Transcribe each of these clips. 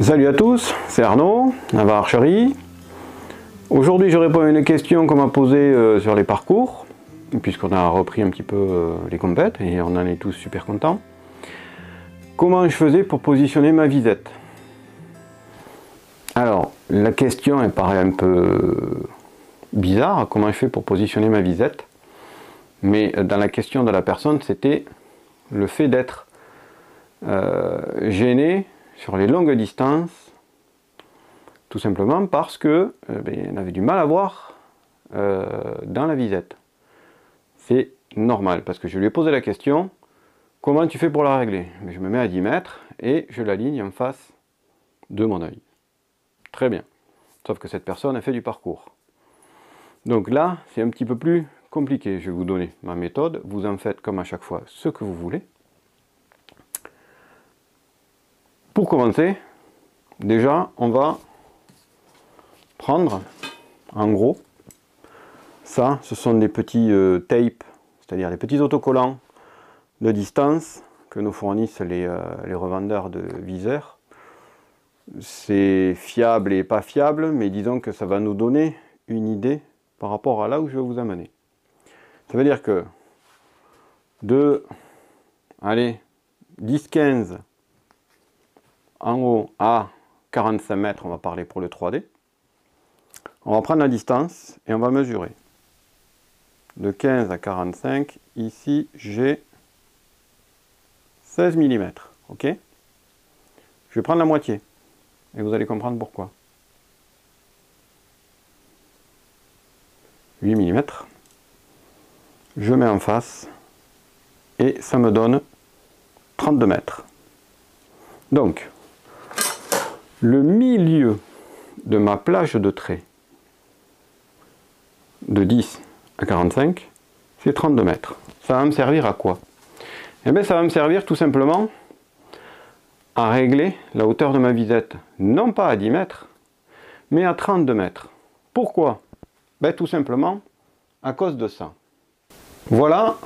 Salut à tous, c'est Arnaud, Navarre Archerie. Aujourd'hui je réponds à une question qu'on m'a posée sur les parcours, puisqu'on a repris un petit peu les compètes et on en est tous super contents. Comment je faisais pour positionner ma visette? Alors, la question elle paraît un peu bizarre, comment je fais pour positionner ma visette? Mais dans la question de la personne, c'était le fait d'être gêné sur les longues distances, tout simplement parce que on avait du mal à voir dans la visette. C'est normal, parce que je lui ai posé la question, comment tu fais pour la régler? Je me mets à 10 mètres et je l'aligne en face de mon œil. Très bien. Sauf que cette personne a fait du parcours. Donc là, c'est un petit peu plus compliqué. Je vais vous donner ma méthode. Vous en faites comme à chaque fois ce que vous voulez. Pour commencer, déjà, on va prendre, en gros, ça, ce sont des petits tapes, c'est-à-dire des petits autocollants de distance que nous fournissent les revendeurs de viseurs. C'est fiable et pas fiable, mais disons que ça va nous donner une idée par rapport à là où je vais vous amener. Ça veut dire que de, allez, 10-15 en haut à 45 mètres, on va parler pour le 3D, on va prendre la distance et on va mesurer. De 15 à 45, ici j'ai 16 mm, ok? Je vais prendre la moitié et vous allez comprendre pourquoi. 8 mm, je mets en face et ça me donne 32 mètres. Donc, le milieu de ma plage de trait de 10 à 45, c'est 32 mètres. Ça va me servir à quoi? Eh bien, ça va me servir tout simplement à régler la hauteur de ma visette, non pas à 10 mètres, mais à 32 mètres. Pourquoi? Ben, tout simplement à cause de ça. Voilà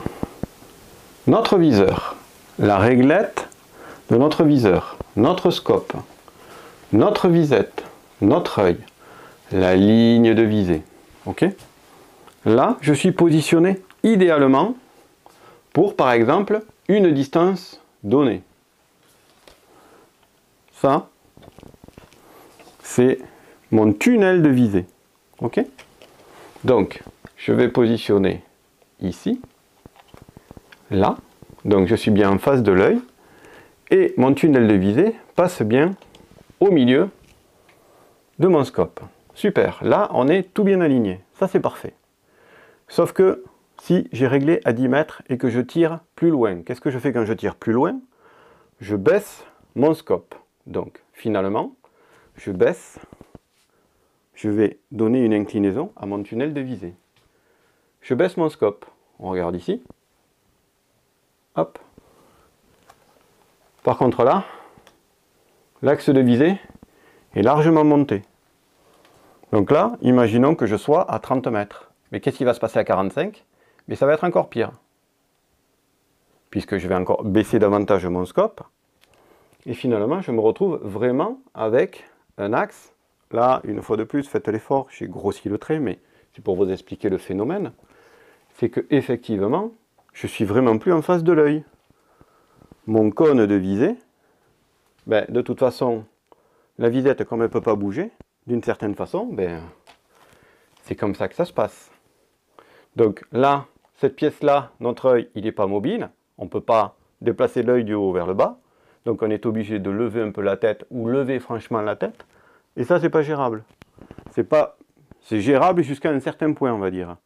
notre viseur, la réglette de notre viseur, notre scope, notre visette, notre œil, la ligne de visée. Ok? Là, je suis positionné idéalement pour, par exemple, une distance donnée. Ça, c'est mon tunnel de visée. Ok? Donc, je vais positionner ici, là. Donc, je suis bien en face de l'œil. Et mon tunnel de visée passe bien au milieu de mon scope. Super, là, on est tout bien aligné. Ça, c'est parfait. Sauf que si j'ai réglé à 10 mètres et que je tire plus loin, qu'est-ce que je fais quand je tire plus loin? Je baisse mon scope. Donc, finalement, je baisse, je vais donner une inclinaison à mon tunnel de visée. Je baisse mon scope. On regarde ici. Hop. Par contre là, l'axe de visée est largement monté. Donc là, imaginons que je sois à 30 mètres. Mais qu'est-ce qui va se passer à 45? Mais ça va être encore pire. Puisque je vais encore baisser davantage mon scope. Et finalement, je me retrouve vraiment avec un axe. Là, une fois de plus, faites l'effort, j'ai grossi le trait, mais c'est pour vous expliquer le phénomène. C'est que effectivement, je suis vraiment plus en face de l'œil. Mon cône de visée, ben, de toute façon, la visette, comme elle ne peut pas bouger, d'une certaine façon, ben, c'est comme ça que ça se passe. Donc là, cette pièce-là, notre œil, il n'est pas mobile. On ne peut pas déplacer l'œil du haut vers le bas. Donc on est obligé de lever un peu la tête ou lever franchement la tête. Et ça, c'est pas gérable. C'est gérable jusqu'à un certain point, on va dire.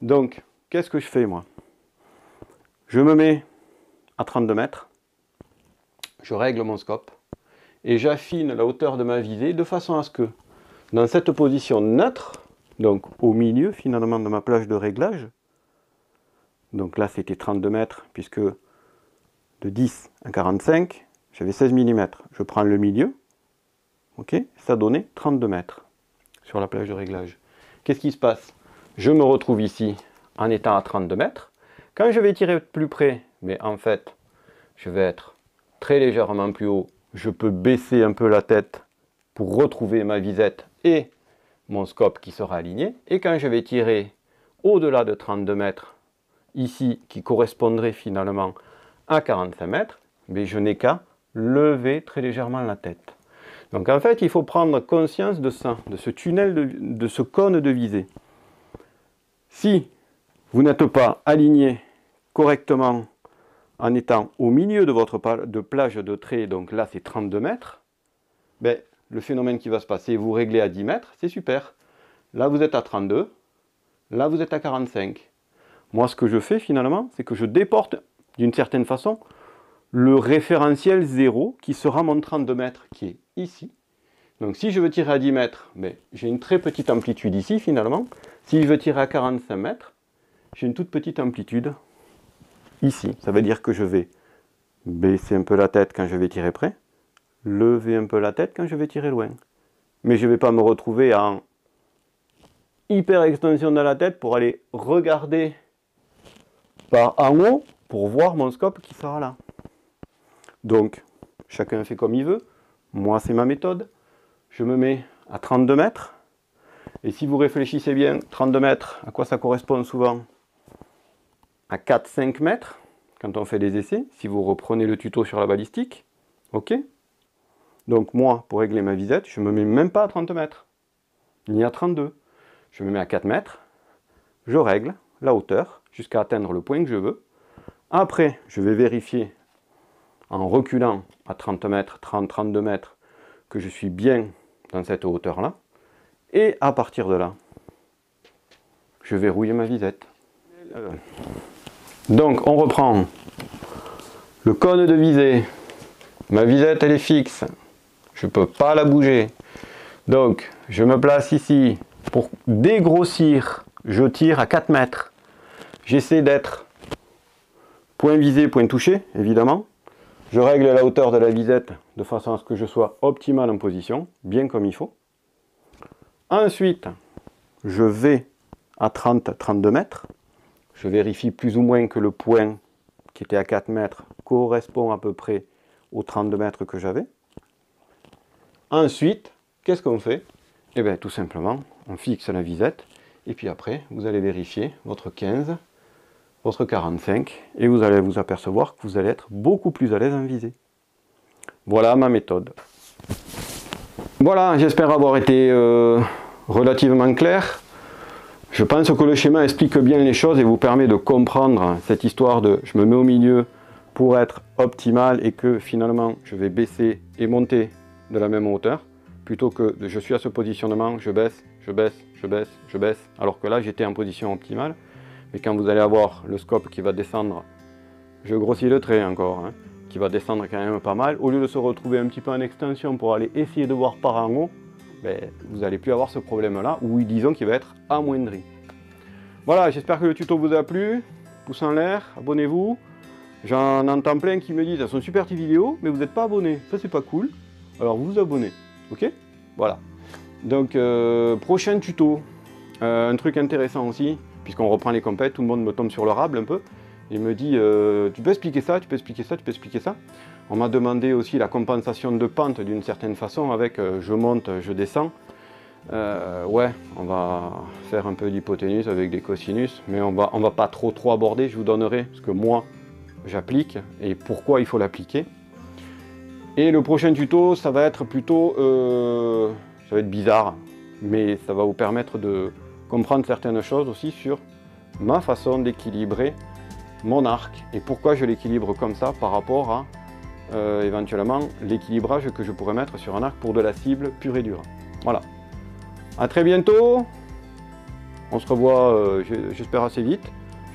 Donc, qu'est-ce que je fais, moi? Je me mets à 32 mètres. Je règle mon scope. Et j'affine la hauteur de ma visée de façon à ce que, dans cette position neutre, donc au milieu finalement de ma plage de réglage, donc là c'était 32 mètres, puisque de 10 à 45, j'avais 16 mm. Je prends le milieu, ok, ça donnait 32 mètres sur la plage de réglage. Qu'est-ce qui se passe? Je me retrouve ici en étant à 32 mètres. Quand je vais tirer plus près, mais en fait, je vais être très légèrement plus haut, je peux baisser un peu la tête pour retrouver ma visette et mon scope qui sera aligné. Et quand je vais tirer au-delà de 32 mètres, ici, qui correspondrait finalement à 45 mètres, mais je n'ai qu'à lever très légèrement la tête. Donc en fait, il faut prendre conscience de ça, de ce tunnel, de ce cône de visée. Si vous n'êtes pas aligné correctement en étant au milieu de votre plage de trait, donc là c'est 32 mètres, ben, le phénomène qui va se passer, vous réglez à 10 mètres, c'est super. Là vous êtes à 32, là vous êtes à 45. Moi ce que je fais finalement, c'est que je déporte d'une certaine façon le référentiel 0 qui sera mon 32 mètres qui est ici. Donc si je veux tirer à 10 mètres, ben, j'ai une très petite amplitude ici finalement. Si je veux tirer à 45 mètres, j'ai une toute petite amplitude ici. Ça veut dire que je vais baisser un peu la tête quand je vais tirer près, lever un peu la tête quand je vais tirer loin. Mais je ne vais pas me retrouver en hyper extension de la tête pour aller regarder par en haut pour voir mon scope qui sera là. Donc, chacun fait comme il veut. Moi, c'est ma méthode. Je me mets à 32 mètres. Et si vous réfléchissez bien, 32 mètres, à quoi ça correspond souvent? À 4-5 mètres, quand on fait des essais, si vous reprenez le tuto sur la balistique. Ok? Donc moi, pour régler ma visette, je ne me mets même pas à 30 mètres, ni à 32. Je me mets à 4 mètres, je règle la hauteur jusqu'à atteindre le point que je veux. Après, je vais vérifier en reculant à 30 mètres, 30-32 mètres, que je suis bien dans cette hauteur-là. Et à partir de là, je verrouille ma visette. Donc, on reprend le cône de visée. Ma visette, elle est fixe. Je ne peux pas la bouger. Donc, je me place ici. Pour dégrossir, je tire à 4 mètres. J'essaie d'être point visé, point touché, évidemment. Je règle la hauteur de la visette de façon à ce que je sois optimal en position, bien comme il faut. Ensuite, je vais à 30-32 mètres. Je vérifie plus ou moins que le point qui était à 4 mètres correspond à peu près aux 32 mètres que j'avais. Ensuite, qu'est-ce qu'on fait? Eh bien, tout simplement, on fixe la visette. Et puis après, vous allez vérifier votre 15, votre 45. Et vous allez vous apercevoir que vous allez être beaucoup plus à l'aise en visée. Voilà ma méthode. Voilà, j'espère avoir été relativement clair. Je pense que le schéma explique bien les choses et vous permet de comprendre cette histoire de je me mets au milieu pour être optimal et que finalement je vais baisser et monter de la même hauteur plutôt que de je suis à ce positionnement, je baisse, je baisse, je baisse, je baisse, alors que là j'étais en position optimale. Mais quand vous allez avoir le scope qui va descendre, je grossis le trait encore, hein, qui va descendre quand même pas mal, au lieu de se retrouver un petit peu en extension pour aller essayer de voir par en haut, ben, vous n'allez plus avoir ce problème-là, ou disons qu'il va être amoindri. Voilà, j'espère que le tuto vous a plu. Pouce en l'air, abonnez-vous. J'en entends plein qui me disent, elles sont super tes vidéos, mais vous n'êtes pas abonné. Ça, c'est pas cool. Alors, vous vous abonnez. Ok? Voilà. Donc, prochain tuto. Un truc intéressant aussi, puisqu'on reprend les compètes, tout le monde me tombe sur le rable un peu. Il me dit, tu peux expliquer ça, tu peux expliquer ça, tu peux expliquer ça. On m'a demandé aussi la compensation de pente d'une certaine façon avec je monte, je descends. Ouais, on va faire un peu d'hypoténuse avec des cosinus, mais on va pas trop aborder, je vous donnerai ce que moi j'applique et pourquoi il faut l'appliquer. Et le prochain tuto, ça va être plutôt, ça va être bizarre, mais ça va vous permettre de comprendre certaines choses aussi sur ma façon d'équilibrer mon arc et pourquoi je l'équilibre comme ça par rapport à éventuellement l'équilibrage que je pourrais mettre sur un arc pour de la cible pure et dure. Voilà. A très bientôt. On se revoit, j'espère, assez vite.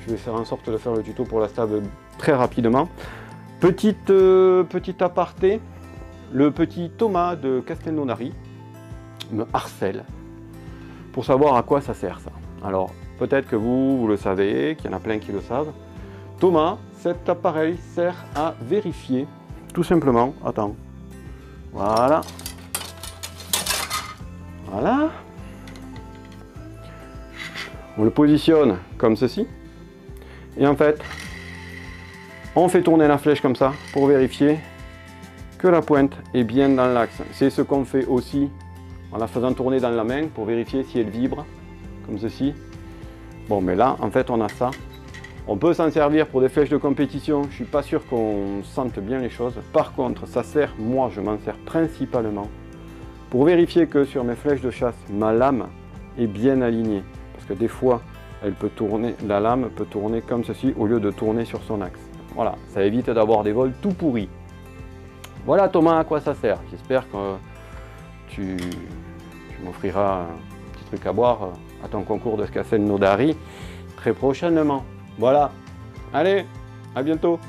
Je vais faire en sorte de faire le tuto pour la stab très rapidement. Petit aparté, le petit Thomas de Castelnaudary me harcèle pour savoir à quoi ça sert ça. Alors, peut-être que vous le savez, qu'il y en a plein qui le savent. Thomas, cet appareil sert à vérifier, tout simplement, attends, voilà, voilà, on le positionne comme ceci, et en fait, on fait tourner la flèche comme ça, pour vérifier que la pointe est bien dans l'axe. C'est ce qu'on fait aussi en la faisant tourner dans la main pour vérifier si elle vibre, comme ceci. Bon, mais là, en fait, on a ça. On peut s'en servir pour des flèches de compétition. Je ne suis pas sûr qu'on sente bien les choses. Par contre, ça sert, moi, je m'en sers principalement pour vérifier que sur mes flèches de chasse, ma lame est bien alignée. Parce que des fois, elle peut tourner, la lame peut tourner comme ceci au lieu de tourner sur son axe. Voilà, ça évite d'avoir des vols tout pourris. Voilà Thomas, à quoi ça sert. J'espère que tu m'offriras un petit truc à boire à ton concours de Scassel Nodari très prochainement. Voilà, allez, à bientôt.